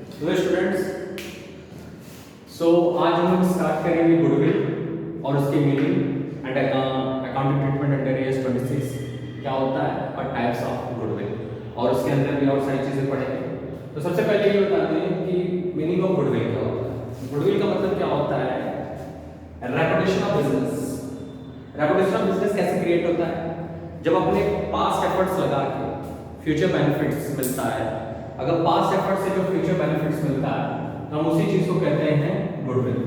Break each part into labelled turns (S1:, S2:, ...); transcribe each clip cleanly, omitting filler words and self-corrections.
S1: तो स्टूडेंट्स, आज हम लोग स्टार्ट करेंगे गुडविल और उसके meaning and accounting treatment under AS 26 क्या होता है और टाइप्स ऑफ गुडविल, और उसके अंदर भी और सारी चीज़ें पढ़ेंगे। तो सबसे पहले ये बताते हैं कि मीनिंग ऑफ गुडविल क्या होता है। गुडविल का मतलब क्या होता है? Reputation of business. Reputation of business कैसे क्रिएट होता है? जब अपने पास्ट एफर्ट्स लगा के फ्यूचर बेनिफिट्स मिलता है। अगर पास्ट एफर्ट से जो फ्यूचर बेनिफिट्स मिलता है तो हम उसी चीज को कहते हैं गुडविल।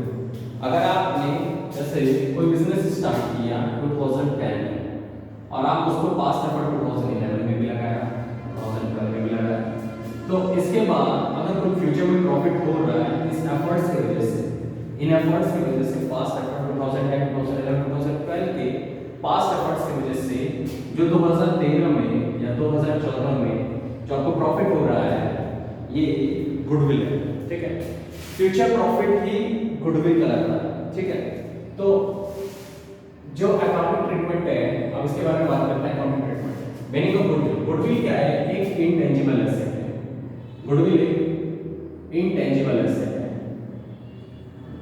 S1: अगर आपने जैसे कोई बिजनेस स्टार्ट किया 2010 में और आप उसको पास्ट एफर्ट 2011 में भी लगाया, 2012 में भी लगाया, तो इसके बाद अगर कोई फ्यूचर में प्रॉफिट हो रहा है इस एफर्ट्स की वजह से, इन एफर्ट्स की वजह से, पास्ट एफर्ट 2010, 2011, 2012 के पास्ट एफर्ट्स की वजह से जो 2013 में या 2014 में जो आपको प्रॉफिट हो रहा है ये गुडविल है। ठीक है, फ्यूचर प्रॉफिट ही गुडविल कहलाता है। ठीक है, तो जो अकाउंटिंग ट्रीटमेंट है, अब इसके बारे में बात करते हैं। Accounting treatment meaning of goodwill. Goodwill क्या है? एक इनटेंजिबल एसेट है। गुडविल एक इनटेंजिबल एसेट है।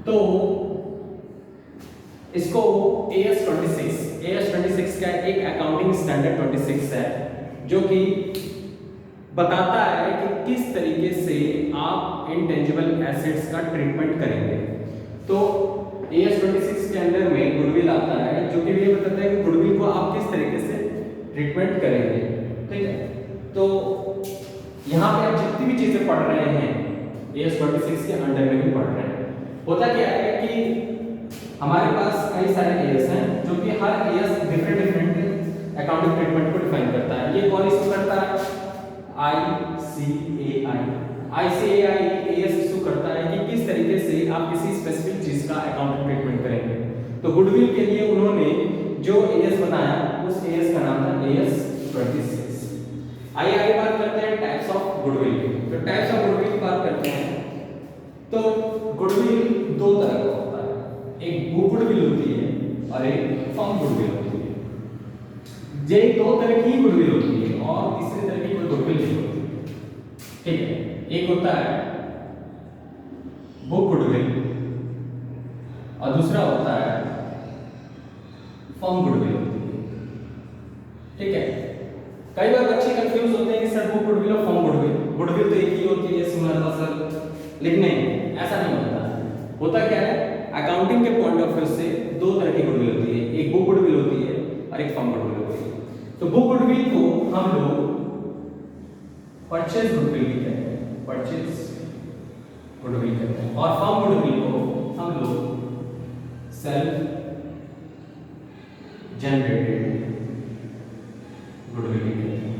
S1: तो इसको AS 26 का एक अकाउंटिंग स्टैंडर्ड 26 है जो कि बताता है कि किस तरीके से आप इनटेंजिबल एसेट्स का ट्रीटमेंट करेंगे। तो AS 26 के अंदर में गुडविल आता है जो कि ये बताता है कि गुडविल को आप किस तरीके से ट्रीटमेंट करेंगे। ठीक है, तो यहाँ पे आप जितनी भी चीजें पढ़ रहे हैं AS 26 के अंडर में भी पढ़ रहे हैं। होता क्या है कि हमारे पास कई सारे AS हैं जो कि हर AS डिफरेंट अकाउंटिंग ट्रीटमेंट को डिफाइन करता है। ये कौन इशू करता है? ICAI AS इशू करता है कि किस तरीके से आप किसी स्पेसिफिक चीज का अकाउंटिंग ट्रीटमेंट करेंगे। तो गुडविल के लिए उन्होंने जो AS बनाया उस AS का नाम था AS 26। आइए बात करते हैं टाइप्स ऑफ गुडविल की। तो टाइप्स ऑफ गुडविल की बात करते हैं तो गुडविल दो तरह का होता है, एक बुक गुडविल होती है और एक फर्म गुडविल होती है। ये दो तरह की गुडविल होती है और तीसरी तरह की कोई गुडविल नहीं होती। ठीक है, एक होता है बुक गुडविल और दूसरा होता है फर्म गुडविल होती है। ठीक है, कई बार बच्चे कंफ्यूज होते हैं कि सर बुक गुडविल और फर्म गुडविल, गुडविल तो एक ही होती है सिमिलर सर, लेकिन नहीं, ऐसा नहीं होता। होता क्या है, अकाउंटिंग के पॉइंट ऑफ व्यू से दो तरह की गुडविल होती है, एक बुक गुडविल होती है और एक फर्म गुडविल होती है। तो बुक गुडविल को हम लोग परचेज गुडविल भी कहते हैं, परचेज गुडविल कहते हैं, और फर्म गुडविल को हम लोग सेल्फ जनरेटेड गुडविल भी कहते हैं।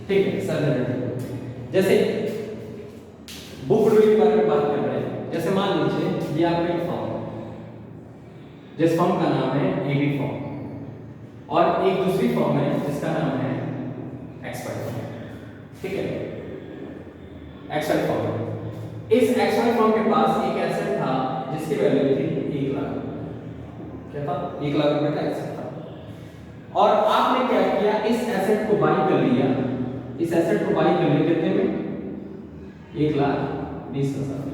S1: ठीक है, सेल्फ जनरेटेड। जैसे बुक गुडविल के बारे में बात कर रहे हैं, जैसे मान लीजिए ये आपका एक फर्म है, जिस फर्म का नाम है AB फर्म, और एक दूसरी फर्म है जिसका नाम है XY फर्म। ठीक है, XY फर्म। इस XY फर्म के पास एक एसेट था जिसकी वैल्यू थी 1 लाख। क्या था? 1 लाख रुपए का एसेट था और आपने क्या किया, इस एसेट को बाई कर लिया। इस एसेट को बाई कर लिया कितने में? 1,20,000।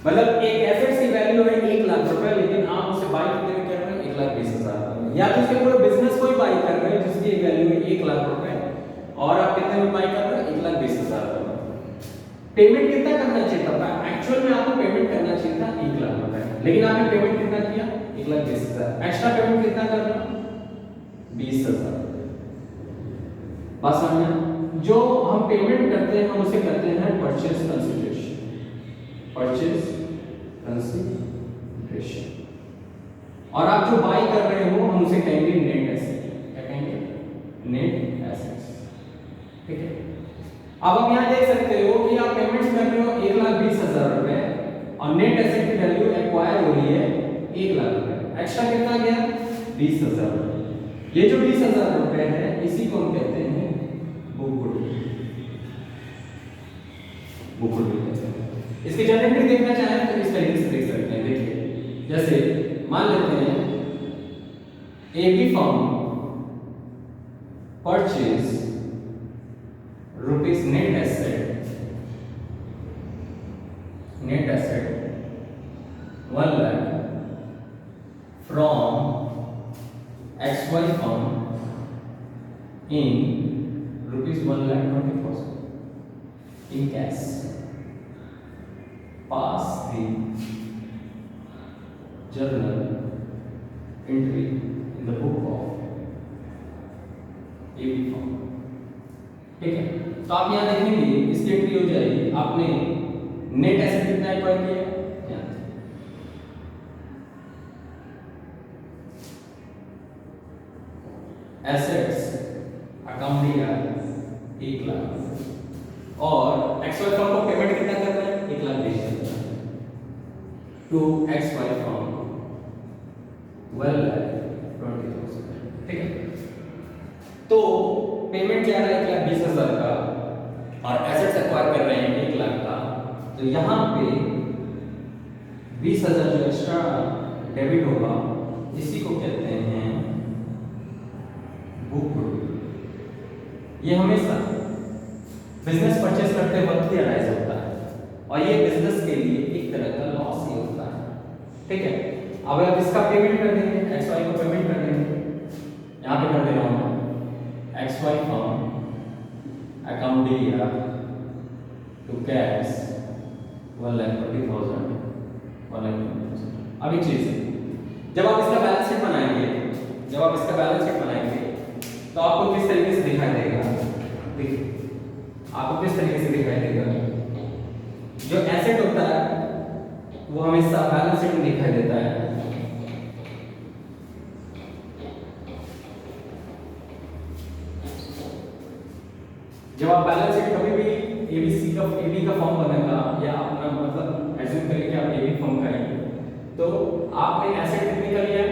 S1: मतलब एक एसेट की वैल्यू है 1 लाख रुपए, लेकिन आप उसे बाई कितने में कर रहे हैं? 1,20,000। या तो उसके पूरे बिजनेस को ही बाई कर रहे हैं जिसकी वैल्यू है 1 लाख रुपए और आप कितने में बाई कर रहे हैं? 1,20,000। पेमेंट कितना करना चाहिए था? एक्चुअल में आपको पेमेंट करना चाहिए था 1 लाख रुपए, लेकिन आपने पेमेंट कितना किया? 1,20,000। एक्स्ट्रा पेमेंट कितना कर रहे हो? 20,000। बस समझ, जो हम पेमेंट करते हैं हम उसे कहते हैं परचेज कंसीडरेशन। Purchase consideration. और आप जो बाई कर रहे हो हम उसे कहेंगे नेट एसेट। क्या कहेंगे? Net assets. ठीक है, अब आप यहां देख सकते हो कि आप पेमेंट कर रहे हो 1,20,000 रुपए और नेट एसेट की वैल्यू एक्वायर हो रही है 1 लाख रुपए। एक्स्ट्रा कितना गया? 20,000 रुपए। ये जो 20,000 रुपए है इसी को हम कहते हैं बुक गुडविल। बुक गुडविल कहते हैं। इसकी जनरेटरी देखना चाहें तो इस तरीके से देख सकते हैं। देखिए, जैसे मान लेते हैं AB firm purchase rupees net asset in cash, pass the journal entry in the book of AB form। ठीक है, तो आप यहाँ देखेंगे इसकी एंट्री हो जाएगी, आपने नेट एसेट कितना एक्वायर किया, एसेट्स अकाउंट दिया 1 लाख और XY फर्म को पेमेंट कितना करना है, 1 लाख भेजना है टू XY फर्म 12,20,000। ठीक है, तो पेमेंट जा रहा है 1,20,000 का और एसेट्स एक्वायर कर रहे हैं 1 लाख का, तो यहाँ पे 20,000 जो एक्स्ट्रा डेबिट होगा इसी को कहते हैं बुक गुडविल। ये हमेशा बिजनेस परचेस करते वक्त ही अराइज होता है और ये बिजनेस के लिए एक तरह का लॉस ही होता है। ठीक है, अब आप इसका पेमेंट कर देंगे, XY को पेमेंट कर देंगे, यहाँ पे कर दे रहा हूँ मैं XY फर्म अकाउंट दिया टू कैश 1,20,000। अब एक चीज, जब आप इसका बैलेंस शीट बनाएंगे तो आपको किस तरीके से दिखाई देगा, देखिए आपको किस तरीके से दिखाई देगा, जो एसेट होता है वो हमेशा बैलेंस शीट में दिखाई देता है। जब आप बैलेंस शीट कभी भी एबी का फॉर्म बनेगा या अपना मतलब एज्यूम करें कि आप एबी फॉर्म करेंगे तो आपने एसेट कितने का लिया है,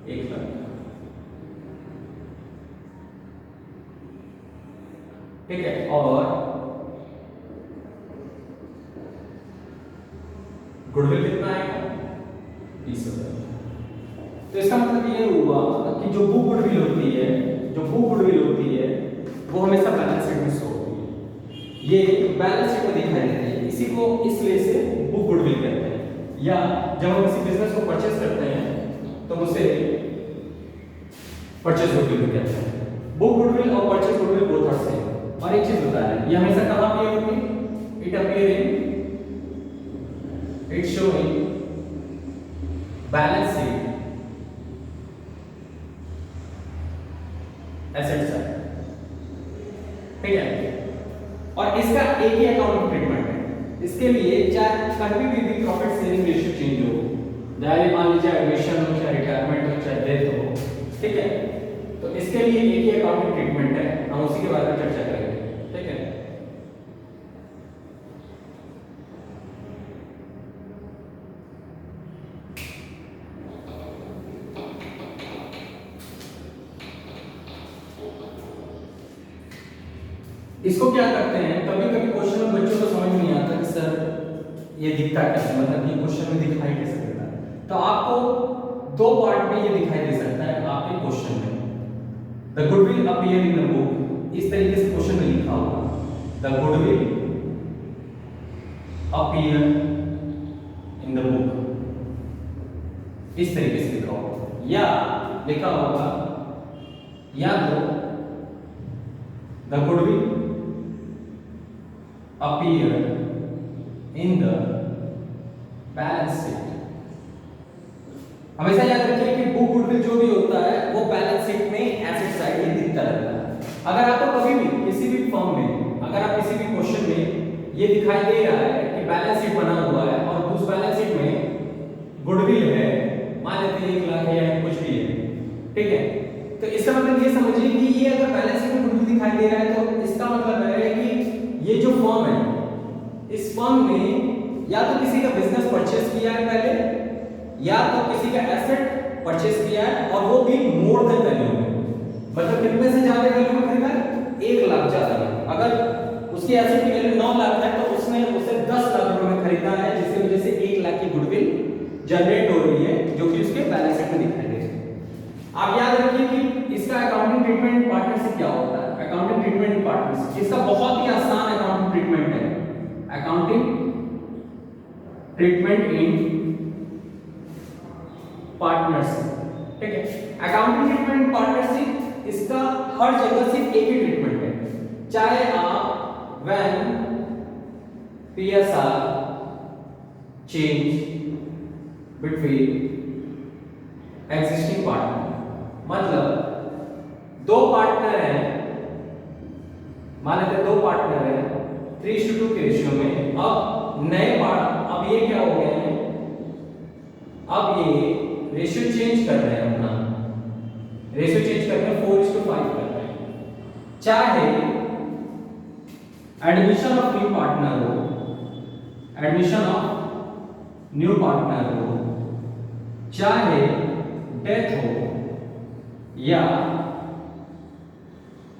S1: 1 लाख। ठीक है, और गुडविल कितना आएगा, 20,000। तो इसका मतलब ये हुआ कि जो बुक गुडविल होती है वो हमेशा बैलेंस शीट में शो होती है, ये बैलेंस शीट में दिखाई देती है, इसी को इसलिए से बुक गुडविल कहते हैं। या जब हम किसी बिजनेस को परचेस करते हैं तो उसे परचेस गुडविल कहते हैं। बुक गुडविल और purchase goodwill both are same. और एक चीज बता रहे हैं, ये हमेशा कहां पे होगी, it showing balance sheet asset side. ठीक है, और इसका एक ही अकाउंटिंग ट्रीटमेंट है, इसके लिए चाहे कभी भी प्रॉफिट शेयरिंग रेशियो चेंज हो, चाहे मान लीजिए एडमिशन हो, चाहे रिटायरमेंट हो, चाहे डेथ हो, ठीक है, तो इसके लिए एक ही अकाउंटिंग ट्रीटमेंट है, हम उसी के बारे में चर्चा करेंगे। ठीक है, इसको क्या करते हैं, कभी कभी क्वेश्चन में बच्चों को समझ नहीं आता कि सर ये दिखता कैसे, मतलब ये क्वेश्चन में दिखाई कैसे देता है, तो आपको 2 पार्ट में ये दिखाई दे सकता है आपके क्वेश्चन में। The goodwill appear in the book, इस तरीके से क्वेश्चन में लिखा होगा, the goodwill appear in the book, इस तरीके से लिखा होगा, या लिखा होगा या तो the goodwill appear in the balance sheet। हमेशा याद रखिए कि बुक गुडविल जो भी होता है वो बैलेंस शीट में एसेट साइड ही दिखता रहता है। अगर आपको कभी भी किसी भी फर्म में, अगर आप किसी भी क्वेश्चन में ये दिखाई दे रहा है कि बैलेंस शीट बना हुआ है और उस बैलेंस शीट में गुडविल है, मान लेते हैं 1 लाख या कुछ भी है, ठीक है, तो इसका मतलब ये समझिए कि ये अगर बैलेंस शीट में गुडविल दिखाई दे रहा है तो इसका मतलब है कि ये जो फर्म है, इस फर्म में या तो किसी का बिजनेस परचेस किया है पहले, या तो किसी का एसेट परचेस किया है और वो भी मोर देन वैल्यू में, मतलब कितने से ज्यादा वैल्यू में खरीदा है, 1 लाख ज्यादा में। अगर उसकी एसेट की वैल्यू 9 लाख है तो उसने उसे 10 लाख रुपए में खरीदा है, जिसकी वजह से 1 लाख की गुडविल जनरेट हो रही है, जो कि उसके बैलेंस शीट में दिखाई दे रही है। आप याद रखिए कि इसका अकाउंटिंग ट्रीटमेंट पार्टनरशिप क्या होता है, अकाउंटिंग ट्रीटमेंट पार्टनरशिप, इसका बहुत ही आसान अकाउंटिंग ट्रीटमेंट है, अकाउंटिंग ट्रीटमेंट इन पार्टनरशिप। ठीक है, अकाउंटिंग ट्रीटमेंट इन पार्टनरशिप, इसका हर जगह सिर्फ एक ही ट्रीटमेंट है, चाहे आप when PSR change between existing partner, मतलब दो पार्टनर हैं, मान लेते हैं दो पार्टनर हैं 3:2 के रेशियो में। अब नए अब ये क्या हो गए हैं, अब ये रेशियो चेंज कर रहे हैं, अपना रेशियो चेंज कर रहे हैं, 4:5 कर रहे हैं। चाहे एडमिशन ऑफ न्यू पार्टनर हो, एडमिशन ऑफ न्यू पार्टनर हो, चाहे डेथ हो या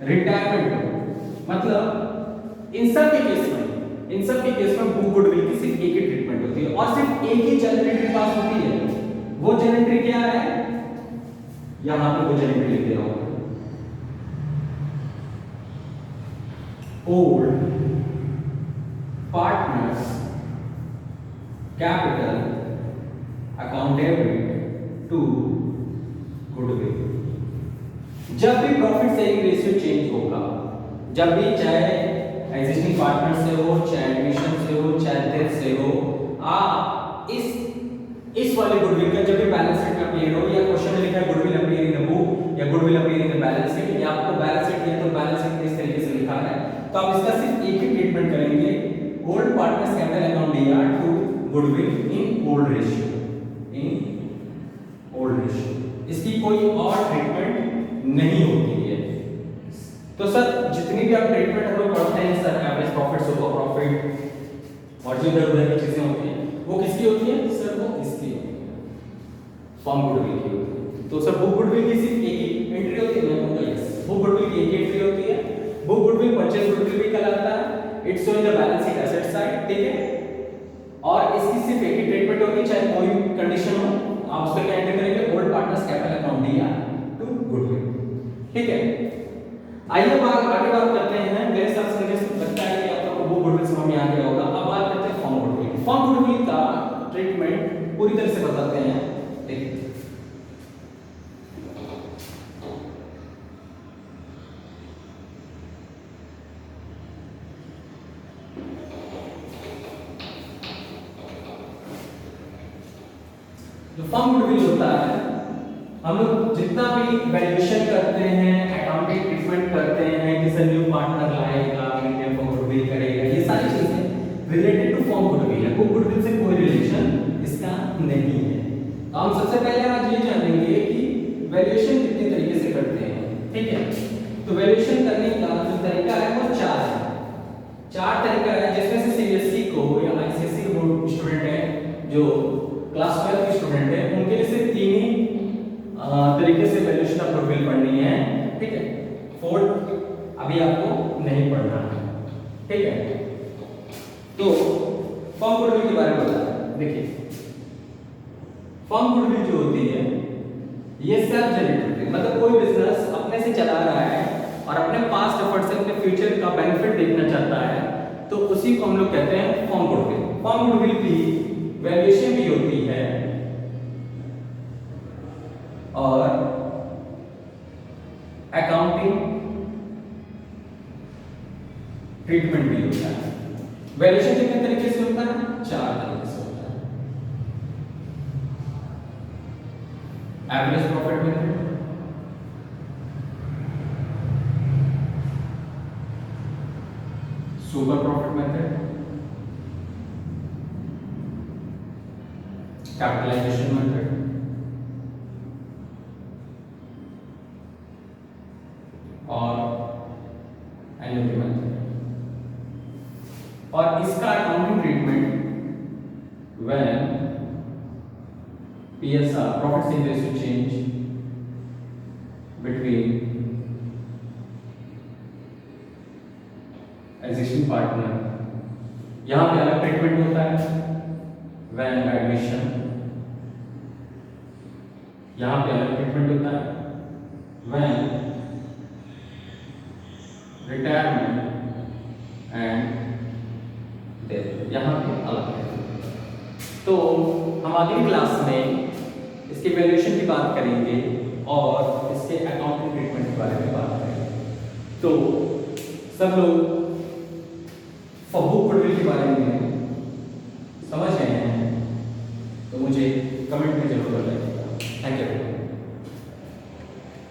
S1: रिटायरमेंट हो, मतलब इन सब के केस में बुक गुडविल की सिर्फ एक ही ट्रीटमेंट होती है और सिर्फ एक ही जनरल एंट्री पास होती है। वो जनरल एंट्री क्या है, यहां पे वो जनरल एंट्री लिख दे रहा हूं, old partners capital account debit to goodwill. जब भी प्रॉफिट शेयरिंग रेशियो चेंज होगा, जब भी चाहे एग्जिस्टिंग पार्टनर से हो, चाहे एडमिशन से हो, चाहे डेथ से हो, आप इस वाले गुडविल का जब भी बैलेंस शीट में अपीयर हो, या क्वेश्चन में लिखा है goodwill appear in the book या goodwill appear in the balance sheet, या आपको बैलेंस शीट दिया तो बैलेंस शीट में इस तरीके से लिखा है, तो आप इसका सिर्फ एक ही ट्रीटमेंट करेंगे, old partners capital account DR to goodwill in old ratio, in old ratio. इसकी कोई और ट्रीटमेंट नहीं होती है। तो सर जितनी भी आप ट्रीटमेंट हम लोग पढ़ते हैं sir, average profit, super profit और जो इधर उधर की चीजें होती हैं, वो किसकी होती है सर, वो इसकी होती है, फर्म गुडविल की होती है। तो सर बुक गुडविल की सिर्फ एक ही एंट्री होती है, मैं कहूंगा यस, बुक गुडविल की एक ही एंट्री होती है। बुक गुडविल परचेज गुडविल भी कहलाता है, it's show in the balance sheet asset side, ठीक है, और इसकी सिर्फ एक ही ट्रीटमेंट होगी, चाहे कोई कंडीशन हो, आप उसमें क्या एंट्री करेंगे, old partners capital account DR to goodwill, ठीक है। आइए आगे बात करते हैं, मेरे हिसाब से मुझे लगता है कि आप लोगों को वो गुडविल समझ में आ गया होगा। अब बात करते हैं फर्म गुडविल। फर्म गुडविल का ट्रीटमेंट पूरी तरह से बताते हैं, देखिए जो फर्म गुडविल होता है, हम लोग जितना भी वैल्यूएशन करते हैं, अकाउंटिंग ट्रीटमेंट करते हैं, किसी न्यू पार्टनर लाएगा, मेंटेन फॉर गुडविल करेगा, ये सारी चीजें रिलेटेड टू फर्म गुडविल है। बुक गुडविल से कोई रिलेशन इसका नहीं है। तो हम सबसे पहले आज ये जानेंगे कि वैल्यूएशन कितने तरीके से करते हैं, ठीक है। तो वैल्यूएशन करने का जो तरीका है वो चार तरीका है, जिसमें से सीबीएसई को या आईसीएसई बोर्ड स्टूडेंट है जो क्लास 12 के स्टूडेंट है, उनके लिए सिर्फ तीन ही तरीके से वैल्यूएशन ऑफ गुडविल पढ़नी है, ठीक है। फोर्थ अभी आपको नहीं पढ़ना है, ठीक है। तो फर्म गुडविल के बारे में बताएं। देखिए फर्म गुडविल जो होती है ये सेल्फ जनरेटेड होती है, मतलब कोई बिजनेस अपने से चला रहा है और अपने पास्ट एफर्ट से अपने फ्यूचर का बेनिफिट देखना चाहता है, तो उसी को हम लोग कहते हैं फर्म गुडविल। फर्म गुडविल की वैल्यूएशन भी होती है और अकाउंटिंग ट्रीटमेंट भी होता है। वैल्यूएशन कितने तरीके से होता है, 4 तरीके से होता है। Average profit method, super profit method, capitalisation method और एन्युटी मेथड। और इसका accounting treatment when PSR profit sharing ratio change between existing partner, यहां पे अलग ट्रीटमेंट होता है when admission, यहां पे अलग ट्रीटमेंट होता है when retirement and death, यहां पे अलग है। तो हम अगली क्लास में इसके वैल्यूएशन की बात करेंगे और इसके अकाउंटिंग ट्रीटमेंट के बारे में बात करेंगे। तो सब लोग फॉर बुक गुडविल के बारे में समझ गए हैं तो मुझे कमेंट में जरूर बताइएगा। Thank you.